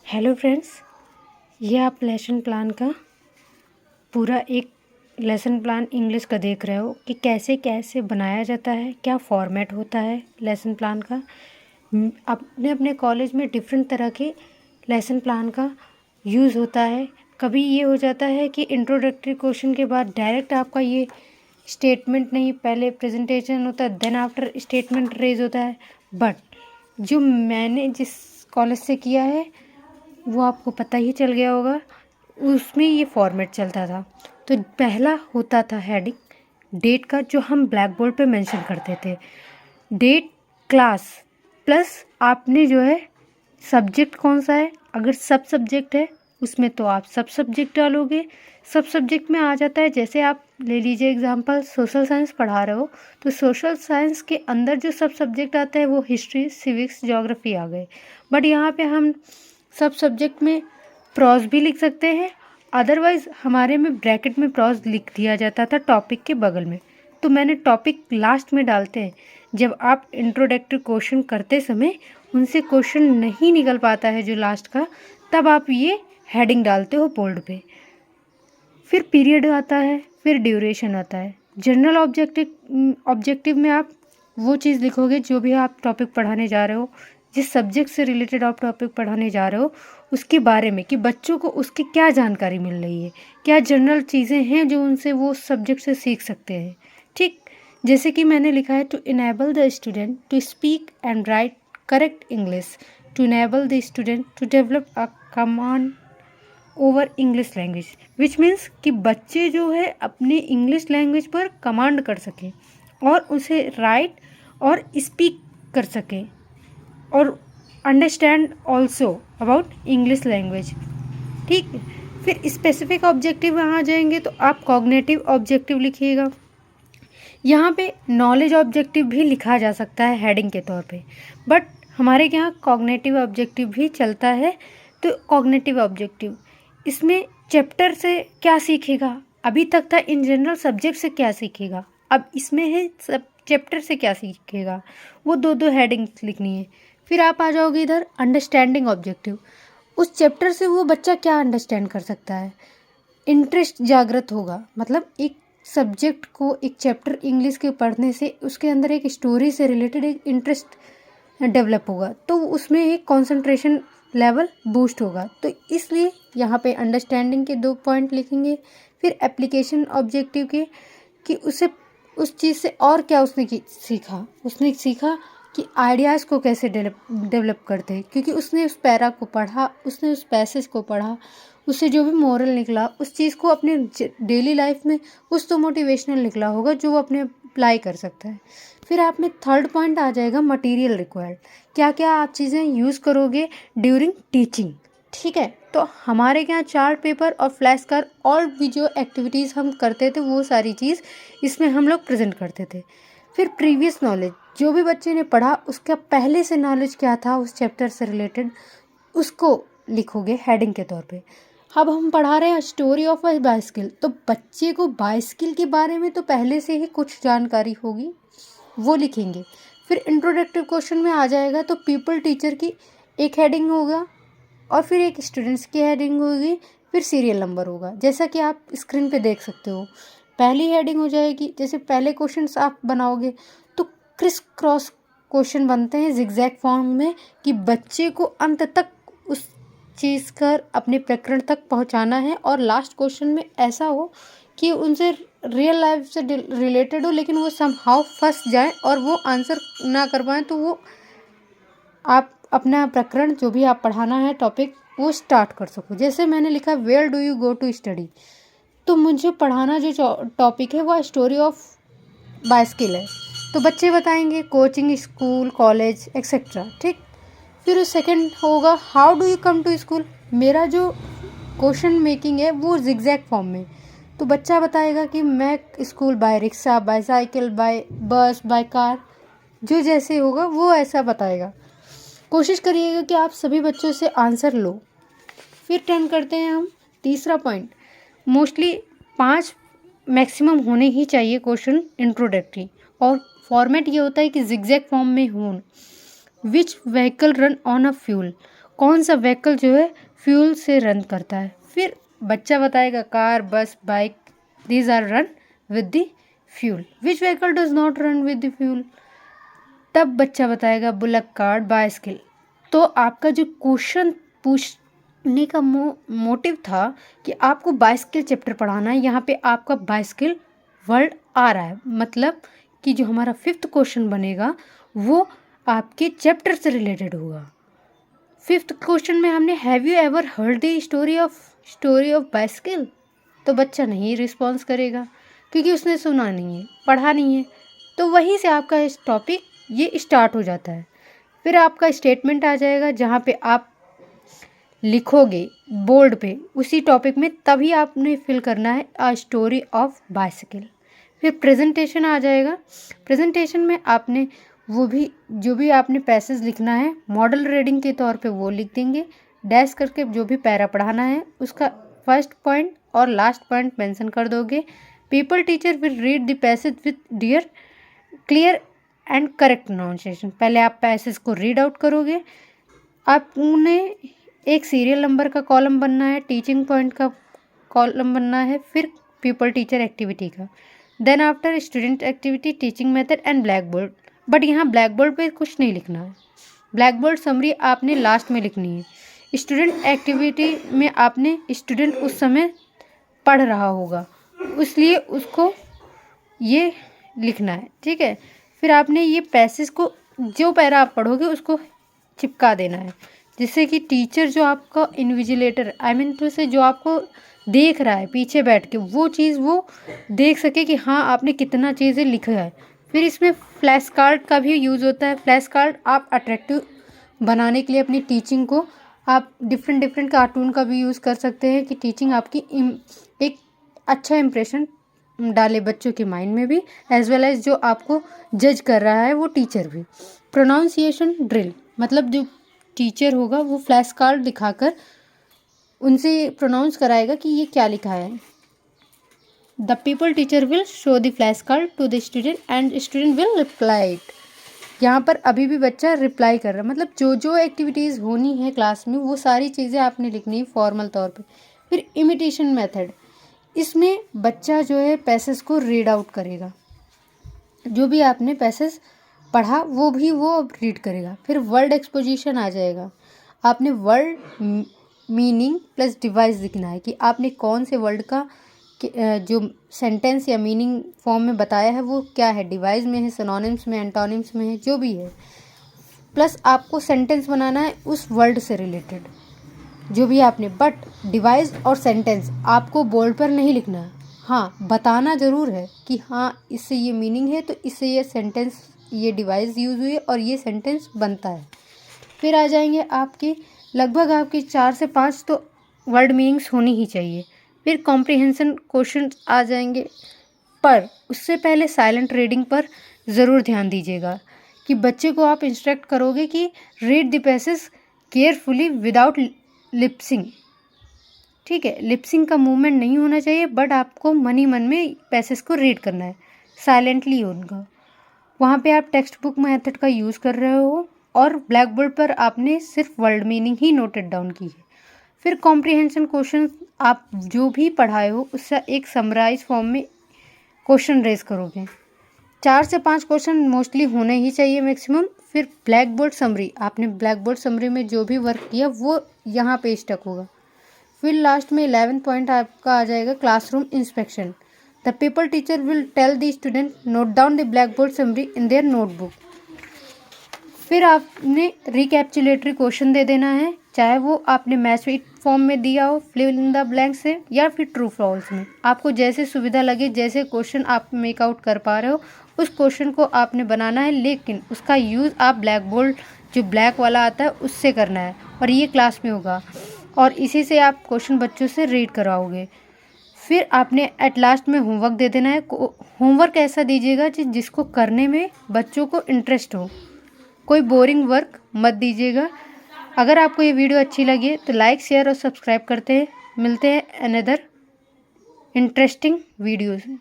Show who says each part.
Speaker 1: Hello friends, ये आप lesson plan का पूरा एक लेसन प्लान इंग्लिश का देख रहे हो कि कैसे कैसे बनाया जाता है, क्या फॉर्मेट होता है लेसन प्लान का। अपने अपने कॉलेज में डिफरेंट तरह के लेसन प्लान का यूज़ होता है। कभी ये हो जाता है कि इंट्रोडक्टरी क्वेश्चन के बाद डायरेक्ट आपका ये स्टेटमेंट नहीं, पहले प्रेजेंटेशन होता है देन आफ्टर स्टेटमेंट रेज होता है। बट जो मैंने जिस कॉलेज से किया है वो आपको पता ही चल गया होगा, उसमें ये फॉर्मेट चलता था। तो पहला होता था हेडिंग डेट का, जो हम ब्लैक बोर्ड पे मेंशन करते थे। डेट, क्लास प्लस आपने जो है सब्जेक्ट कौन सा है, अगर सब सब्जेक्ट है उसमें तो आप सब सब्जेक्ट डालोगे। सब सब्जेक्ट में आ जाता है, जैसे आप ले लीजिए एग्जांपल सोशल साइंस पढ़ा रहे हो तो सोशल साइंस के अंदर जो सब सब्जेक्ट आता है वो हिस्ट्री, सिविक्स, ज्योग्राफी आ गए। बट यहाँ पे हम सब सब्जेक्ट में प्रॉज भी लिख सकते हैं, अदरवाइज़ हमारे में ब्रैकेट में प्रॉज लिख दिया जाता था टॉपिक के बगल में। तो मैंने टॉपिक लास्ट में डालते हैं, जब आप इंट्रोडक्टरी क्वेश्चन करते समय उनसे क्वेश्चन नहीं निकल पाता है जो लास्ट का, तब आप ये हेडिंग डालते हो बोल्ड पे। फिर पीरियड आता है, फिर ड्यूरेशन आता है। जनरल ऑब्जेक्टिव में आप वो चीज़ लिखोगे जो भी आप टॉपिक पढ़ाने जा रहे हो, जिस सब्जेक्ट से रिलेटेड आप टॉपिक पढ़ाने जा रहे हो उसके बारे में, कि बच्चों को उसकी क्या जानकारी मिल रही है, क्या जनरल चीज़ें हैं जो उनसे वो सब्जेक्ट से सीख सकते हैं। ठीक, जैसे कि मैंने लिखा है to enable the student to speak and write correct English, to enable the student to develop a command over English language, which means कि बच्चे जो है अपने इंग्लिश लैंग्वेज पर कमांड कर सकें और उसे राइट और स्पीक कर सकें और understand also about English language. ठीक, फिर स्पेसिफिक ऑब्जेक्टिव में आ जाएंगे तो आप कॉग्निटिव ऑब्जेक्टिव लिखिएगा। यहाँ पे नॉलेज ऑब्जेक्टिव भी लिखा जा सकता है हेडिंग के तौर पे, बट हमारे यहाँ कॉग्निटिव ऑब्जेक्टिव भी चलता है। तो कॉग्निटिव ऑब्जेक्टिव इसमें चैप्टर से क्या सीखेगा, अभी तक था इन जनरल सब्जेक्ट से क्या सीखेगा, अब इसमें है सब चैप्टर से क्या सीखेगा, वो दो दो हेडिंग्स लिखनी है। फिर आप आ जाओगे इधर अंडरस्टैंडिंग ऑब्जेक्टिव, उस चैप्टर से वो बच्चा क्या अंडरस्टैंड कर सकता है, इंटरेस्ट जागृत होगा। मतलब एक सब्जेक्ट को, एक चैप्टर इंग्लिश के पढ़ने से उसके अंदर एक स्टोरी से रिलेटेड एक इंटरेस्ट डेवलप होगा, तो उसमें एक कंसंट्रेशन लेवल बूस्ट होगा। तो इसलिए यहाँ पे अंडरस्टैंडिंग के 2 पॉइंट लिखेंगे। फिर एप्लीकेशन ऑब्जेक्टिव के, कि उसे उस चीज़ से और क्या उसने सीखा, उसने सीखा कि आइडियाज़ को कैसे डेवलप करते हैं, क्योंकि उसने उस पैरा को पढ़ा, उसने उस पैसेज को पढ़ा, उससे जो भी मोरल निकला उस चीज़ को अपने डेली लाइफ में कुछ तो मोटिवेशनल निकला होगा जो वो अपने अप्लाई कर सकता है। फिर आप में थर्ड पॉइंट आ जाएगा मटेरियल रिक्वायर्ड, क्या क्या आप चीज़ें यूज़ करोगे ड्यूरिंग टीचिंग। ठीक है, तो हमारे यहाँ चार्ट पेपर और फ्लैश कार्ड और भी जो एक्टिविटीज़ हम करते थे वो सारी चीज़ इसमें हम लोग प्रेजेंट करते थे। फिर प्रीवियस नॉलेज, जो भी बच्चे ने पढ़ा उसका पहले से नॉलेज क्या था उस चैप्टर से रिलेटेड, उसको लिखोगे हेडिंग के तौर पे। अब हम पढ़ा रहे हैं स्टोरी ऑफ अ बाइसिकल, तो बच्चे को बाइसिकल के बारे में तो पहले से ही कुछ जानकारी होगी, वो लिखेंगे। फिर इंट्रोडक्टिव क्वेश्चन में आ जाएगा तो पीपल टीचर की एक हेडिंग होगा और फिर एक स्टूडेंट्स की हेडिंग होगी, फिर सीरियल नंबर होगा, जैसा कि आप स्क्रीन पे देख सकते हो। पहली हेडिंग हो जाएगी, जैसे पहले क्वेश्चंस आप बनाओगे तो क्रिस क्रॉस क्वेश्चन बनते हैं जिगजैग फॉर्म में, कि बच्चे को अंत तक उस चीज़ कर अपने प्रकरण तक पहुंचाना है और लास्ट क्वेश्चन में ऐसा हो कि उनसे रियल लाइफ से रिलेटेड हो, लेकिन वो समहाउ फंस जाए और वो आंसर ना कर पाएँ, तो वो आप अपना प्रकरण जो भी आप पढ़ाना है टॉपिक वो स्टार्ट कर सको। जैसे मैंने लिखा where do you go to study, तो मुझे पढ़ाना जो टॉपिक है वो स्टोरी ऑफ बाइसिकल है, तो बच्चे बताएंगे कोचिंग, स्कूल, कॉलेज एक्सेट्रा। ठीक, फिर सेकंड होगा how do you come to school, मेरा जो क्वेश्चन मेकिंग है वो जिगजैग फॉर्म में, तो बच्चा बताएगा कि मैं school by rickshaw, by cycle, by bus, by car, जो जैसे होगा वो ऐसा बताएगा। कोशिश करिएगा कि आप सभी बच्चों से आंसर लो। फिर टर्न करते हैं हम तीसरा पॉइंट, मोस्टली 5 मैक्सिमम होने ही चाहिए क्वेश्चन इंट्रोडक्टरी, और फॉर्मेट ये होता है कि जिगजैग फॉर्म में हो। Which vehicle run on a fuel, कौन सा व्हीकल जो है फ्यूल से रन करता है। फिर बच्चा बताएगा car, bus, bike, these are run with the fuel. Which vehicle does not run with the fuel. तब बच्चा बताएगा बुलक कार्ट, बाइसिकल। तो आपका जो क्वेश्चन पूछने का मोटिव था कि आपको बाइसिकल चैप्टर पढ़ाना है, यहाँ पे आपका बाइसिकल वर्ड आ रहा है, मतलब कि जो हमारा 5th क्वेश्चन बनेगा वो आपके चैप्टर से रिलेटेड होगा। 5th क्वेश्चन में हमने have you ever heard the story of bicycle. तो बच्चा नहीं रिस्पॉन्स करेगा क्योंकि उसने सुना नहीं है, पढ़ा नहीं है। तो वहीं से आपका इस टॉपिक ये स्टार्ट हो जाता है। फिर आपका स्टेटमेंट आ जाएगा जहाँ पे आप लिखोगे बोर्ड पे उसी टॉपिक में, तभी आपने फिल करना है अ स्टोरी ऑफ बाइसिकल। फिर प्रेजेंटेशन आ जाएगा। प्रेजेंटेशन में आपने वो भी जो भी आपने पैसेज लिखना है मॉडल रीडिंग के तौर पे वो लिख देंगे। डैश करके जो भी पैरा पढ़ाना है उसका फर्स्ट पॉइंट और लास्ट पॉइंट मेंशन कर दोगे। Pupil teacher will read the passage with dear clear and correct pronunciation. पहले आप पैसेज को रीड आउट करोगे। आपने एक सीरियल नंबर का कॉलम बनना है, टीचिंग पॉइंट का कॉलम बनना है, फिर पीपल टीचर एक्टिविटी का, then after student activity, teaching method and black board. But यहाँ ब्लैक बोर्ड पे कुछ नहीं लिखना है। ब्लैक बोर्ड समरी आपने लास्ट में लिखनी है। स्टूडेंट एक्टिविटी में आपने स्टूडेंट उस समय पढ़ रहा होगा इसलिए उसको ये लिखना है, ठीक है। फिर आपने ये पैसेज को जो पैरा आप पढ़ोगे उसको चिपका देना है, जिससे कि टीचर जो आपका इन्विजिलेटर टू से जो आपको देख रहा है पीछे बैठ के वो चीज़ वो देख सके कि हाँ आपने कितना चीज़ें लिखा है। फिर इसमें फ्लैश कार्ड का भी यूज़ होता है। फ्लैश कार्ड आप अट्रैक्टिव बनाने के लिए अपनी टीचिंग को आप डिफरेंट कार्टून का भी यूज़ कर सकते हैं कि टीचिंग आपकी एक अच्छा इम्प्रेशन डाले बच्चों के माइंड में भी, एज वेल एज जो आपको जज कर रहा है वो टीचर भी। प्रोनाउंसिएशन ड्रिल मतलब जो टीचर होगा वो फ्लैश कार्ड दिखाकर उनसे प्रोनाउंस कराएगा कि ये क्या लिखा है। The pupil teacher will show the flash card to the student and student will reply it. यहाँ पर अभी भी बच्चा रिप्लाई कर रहा है, मतलब जो एक्टिविटीज़ होनी है क्लास में वो सारी चीज़ें आपने लिखनी है फॉर्मल तौर पे। फिर इमिटेशन मेथड, इसमें बच्चा जो है पैसेज को रीड आउट करेगा, जो भी आपने पैसेज पढ़ा वो रीड करेगा। फिर वर्ड एक्सपोजिशन आ जाएगा। आपने वर्ड मीनिंग प्लस डिवाइस लिखना है कि आपने कौन से वर्ड का जो सेंटेंस या मीनिंग फॉर्म में बताया है वो क्या है, डिवाइस में है, सिनोनिम्स में, एंटोनिम्स में है, जो भी है। प्लस आपको सेंटेंस बनाना है उस वर्ड से रिलेटेड जो भी आपने, बट डिवाइस और सेंटेंस आपको बोर्ड पर नहीं लिखना है। हाँ बताना ज़रूर है कि हाँ इससे ये मीनिंग है तो इससे ये सेंटेंस, ये डिवाइस यूज़ हुई है और ये सेंटेंस बनता है। फिर आ जाएंगे आपके लगभग आपके 4 से 5 तो वर्ड मीनिंग्स होनी ही चाहिए। फिर कॉम्प्रिहेंशन क्वेश्चन आ जाएंगे, पर उससे पहले साइलेंट रीडिंग पर ज़रूर ध्यान दीजिएगा कि बच्चे को आप इंस्ट्रक्ट करोगे कि read the passage carefully without lipsing, ठीक है। लिपसिंग का मूवमेंट नहीं होना चाहिए, बट आपको मन ही मन में पैसेज को रीड करना है साइलेंटली उनका। वहाँ पे आप टेक्स्ट बुक मेथड का यूज़ कर रहे हो और ब्लैक बोर्ड पर आपने सिर्फ word meaning he noted down की है। फिर कॉम्प्रिहेंशन क्वेश्चन आप जो भी पढ़ाए हो उससे एक समराइज फॉर्म में क्वेश्चन रेज करोगे। 4 से 5 क्वेश्चन मोस्टली होने ही चाहिए मैक्सिमम। फिर ब्लैक बोर्ड समरी, आपने ब्लैक बोर्ड समरी में जो भी वर्क किया वो यहाँ पे स्टक होगा। फिर लास्ट में 11 पॉइंट आपका आ जाएगा classroom inspection. The pupil teacher will tell the student note down the black board summary in there notebook. फिर आपने रिकैप्चुलेटरी क्वेश्चन दे देना है, चाहे वो आपने मैच फॉर्म में दिया हो फिल इन द ब्लैंक से या फिर ट्रू फॉल्स में, आपको जैसे सुविधा लगे, जैसे क्वेश्चन आप मेक आउट कर पा रहे हो उस क्वेश्चन को आपने बनाना है, लेकिन उसका यूज़ आप ब्लैक बोर्ड जो ब्लैक वाला आता है उससे करना है और ये क्लास में होगा और इसी से आप क्वेश्चन बच्चों से रीड कराओगे। फिर आपने एट लास्ट में होमवर्क दे देना है। होमवर्क ऐसा दीजिएगा जिसको करने में बच्चों को इंटरेस्ट हो, कोई बोरिंग वर्क मत दीजिएगा। अगर आपको ये वीडियो अच्छी लगी तो लाइक, शेयर और सब्सक्राइब करते हैं। मिलते हैं अनदर इंटरेस्टिंग वीडियो से।